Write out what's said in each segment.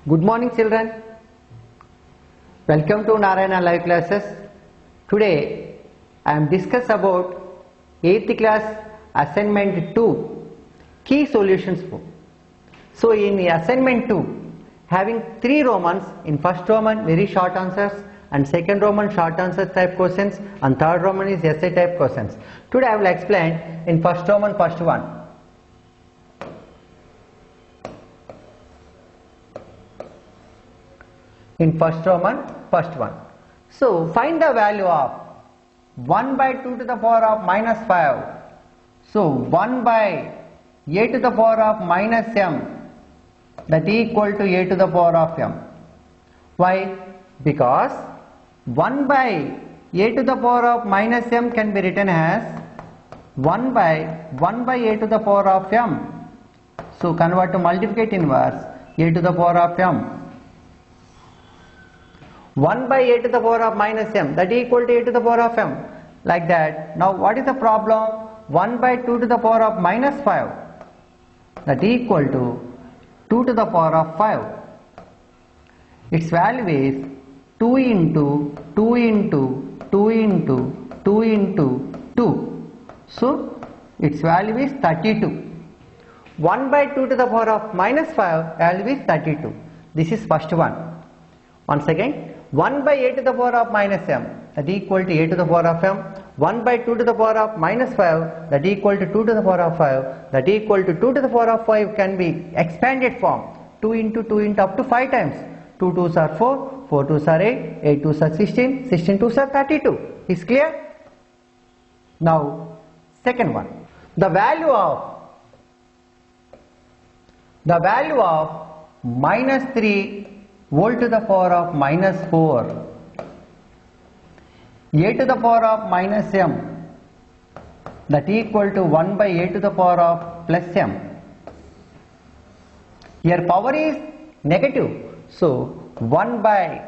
Good morning children. Welcome to Narayana Live Classes. Today I am discuss about 8th class assignment 2 key solutions book. So in the assignment 2 having 3 Romans, in first Roman very short answers and second Roman short answers type questions and third Roman is essay type questions. Today I will explain in first Roman first one. In first Roman first one. So find the value of 1 by 2 to the power of minus 5. So 1 by a to the power of minus m, that equal to a to the power of m. Why? Because 1 by a to the power of minus m can be written as 1 by a to the power of m. So convert to multiplicate inverse a to the power of m. 1 by a to the power of minus m, that equal to a to the power of m, like that. Now what is the problem? 1 by 2 to the power of minus 5, that equal to 2 to the power of 5. Its value is 2 into 2 into 2 into 2 into 2. So its value is 32. 1 by 2 to the power of minus 5 value is 32. This is first one. Once again, 1 by a to the power of minus m, that equal to a to the power of m. 1 by 2 to the power of minus 5, that equal to 2 to the power of 5, that equal to 2 to the power of 5 can be expanded form 2 into 2 into up to 5 times. 2 2s are 4, 4 2s are 8, 8 2s are 16, 16 2s are 32. Is clear? Now second one. The value of minus 3 whole to the power of minus 4, a to the power of minus m, that equal to 1 by a to the power of plus m. Here power is negative, so 1 by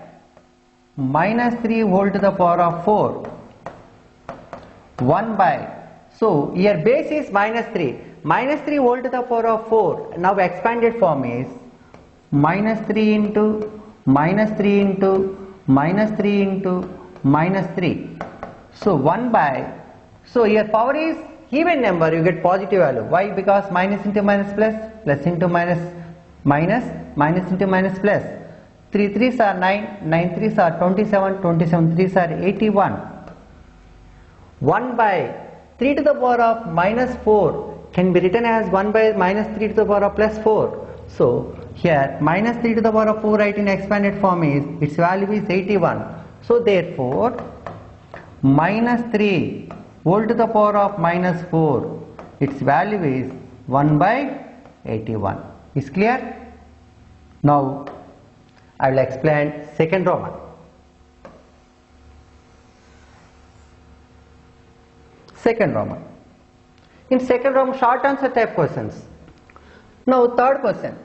minus 3 whole to the power of 4, 1 by, so here base is minus 3 whole to the power of 4. Now expanded form is minus 3 into minus 3 into minus 3 into minus 3. So 1 by, so here power is even number, you get positive value. Why? Because minus into minus plus, plus into minus minus, minus into minus plus. 3 3s are 9, 9 3s are 27, 27 3s are 81. 1 by 3 to the power of minus 4 can be written as 1 by minus 3 to the power of plus 4. So here minus 3 to the power of 4 right in expanded form is, its value is 81. So therefore minus 3 whole to the power of minus 4, its value is 1 by 81. Is clear? Now I will explain second Roman. Second Roman. In second Roman short answer type questions. Now third question.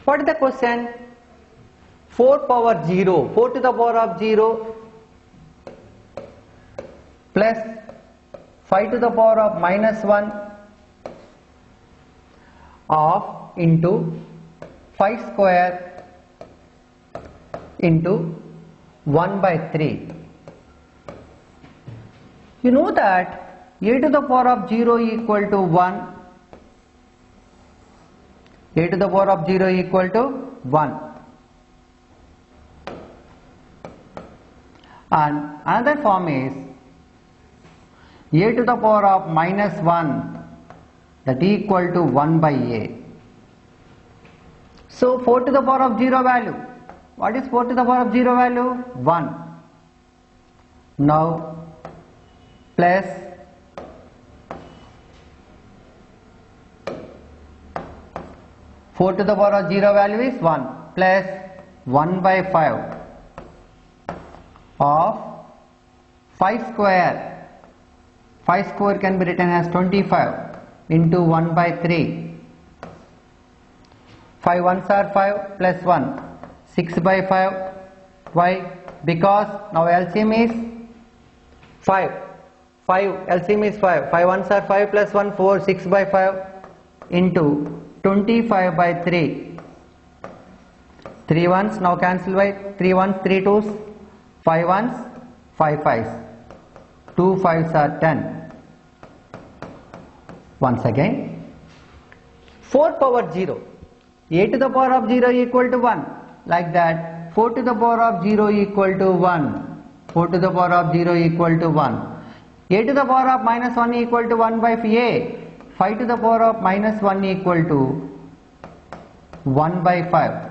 What is the question? 4 power 0, 4 to the power of 0 plus 5 to the power of minus 1 of into 5 square into 1 by 3. You know that a to the power of 0 equal to 1, a to the power of 0 equal to 1, and another form is a to the power of minus 1, that equal to 1 by a. So 4 to the power of 0 value, what is 4 to the power of 0 value? 1. Now plus 4 to the power of 0 value is 1 plus 1 by 5 of 5 square. 5 square can be written as 25 into 1 by 3. 5 ones are 5 plus 1, 6 by 5. Why? Because now LCM is 5. 5 LCM is 5. 5 ones are 5 plus 1, 4, 6 by 5 into 25 by 3. 3 ones, now cancel by 3 ones, 3 twos, 5 ones, 5 fives. 2 fives are 10. Once again, 4 power 0. A to the power of 0 equal to 1. Like that, 4 to the power of 0 equal to 1. 4 to the power of 0 equal to 1. A to the power of minus 1 equal to 1 by a. 5 to the power of minus 1 equal to 1 by 5.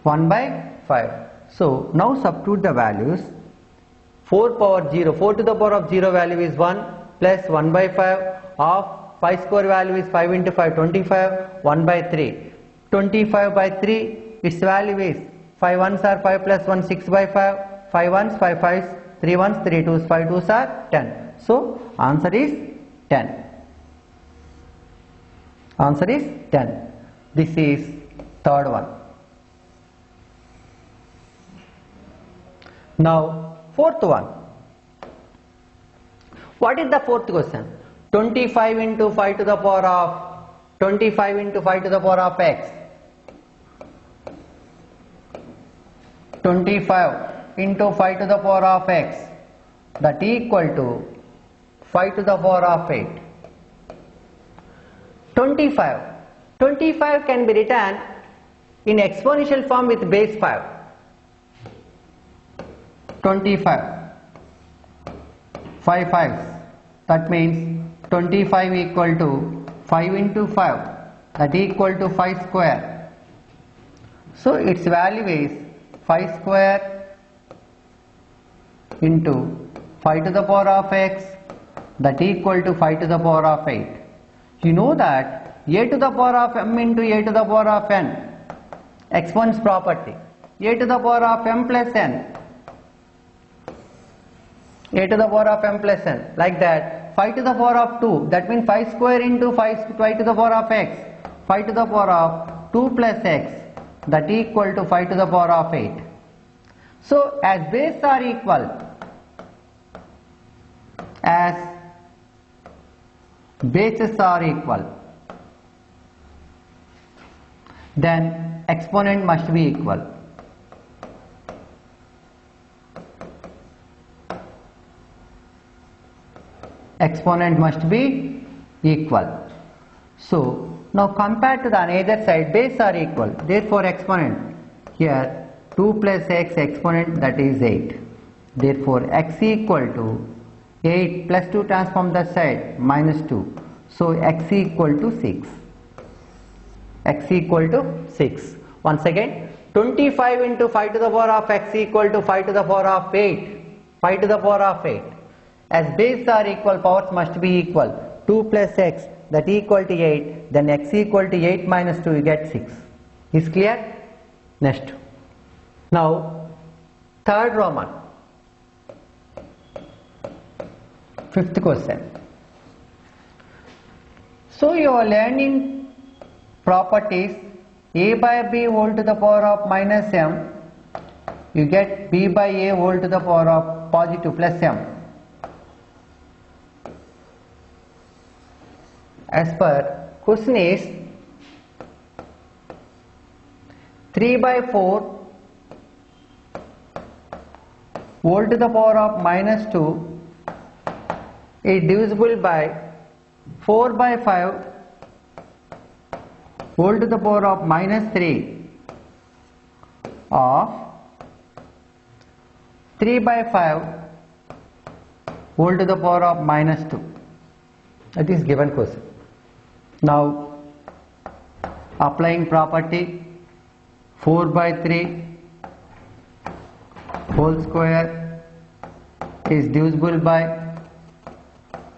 1 by 5. So now substitute the values. 4 power 0. 4 to the power of 0 value is 1 plus 1 by 5 of 5 square value is 5 into 5, 25, 1 by 3. 25 by 3, its value is 5 ones are 5 plus 1, 6 by 5, 5 ones, 5 fives, 3 ones, 3 twos, 5 twos are 10. So answer is 10. Answer is 10. This is third one. Now fourth one. What is the fourth question? 25 into 5 to the power of 25 into 5 to the power of x. 25 into 5 to the power of x, that equal to 5 to the power of 8. 25. 25 can be written in exponential form with base 5. 25. 5 fives. That means 25 equal to 5 into 5, that equal to 5 square. So its value is 5 square into 5 to the power of x, that equal to 5 to the power of 8. You know that a to the power of m into a to the power of n, exponents property, a to the power of m plus n, a to the power of m plus n, like that. 5 to the power of 2, that means 5 square into 5 to the power of x, 5 to the power of 2 plus x, that equal to 5 to the power of 8. So as bases are equal, then exponent must be equal. Exponent must be equal. So now compared to the other side, bases are equal, therefore exponent here 2 plus x exponent, that is 8. Therefore x equal to 8 plus 2 transform that side, minus 2. So x equal to 6. X equal to 6. Once again, 25 into 5 to the power of x equal to 5 to the power of 8. 5 to the power of 8. As bases are equal, powers must be equal. 2 plus x, that equal to 8. Then x equal to 8 minus 2, you get 6. Is clear? Next. Now, third Roman. Fifth question. So you are learning properties a by b whole to the power of minus m. You get b by a whole to the power of positive plus m. As per question is 3 by 4 whole to the power of minus 2 is divisible by 4 by 5 whole to the power of minus 3 of 3 by 5 whole to the power of minus 2. That is given question. Now applying property, 4 by 3 whole square is divisible by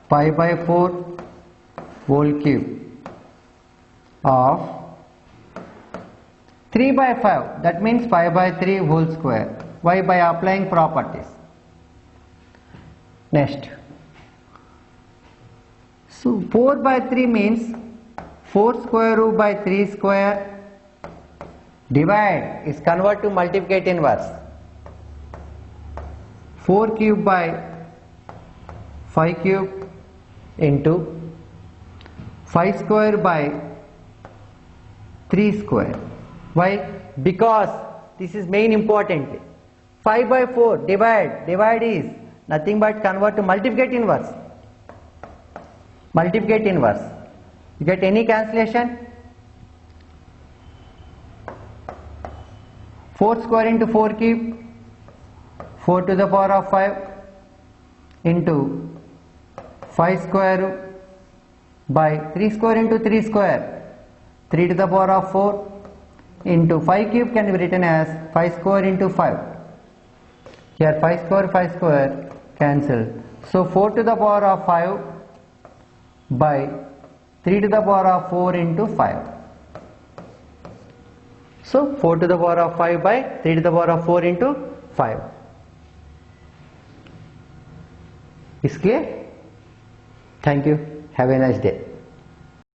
5 by 4 whole cube of 3 by 5, that means 5 by 3 whole square. Why? By applying properties. Next. So 4 by 3 means 4 square root by 3 square, divide is convert to multiplicate inverse. 4 cube by 5 cube into 5 square by 3 square. Why? Because this is main important. 5 by 4 divide is nothing but convert to multiplicate inverse. Multiplicate inverse. You get any cancellation? 4 square into 4 cube, 4 to the power of 5 into 5 square root by 3 square into 3 square, 3 to the power of 4 into 5 cube can be written as 5 square into 5. Here 5 square cancel. So 4 to the power of 5 by 3 to the power of 4 into 5. So 4 to the power of 5 by 3 to the power of 4 into 5. Is clear? Thank you. Have a nice day.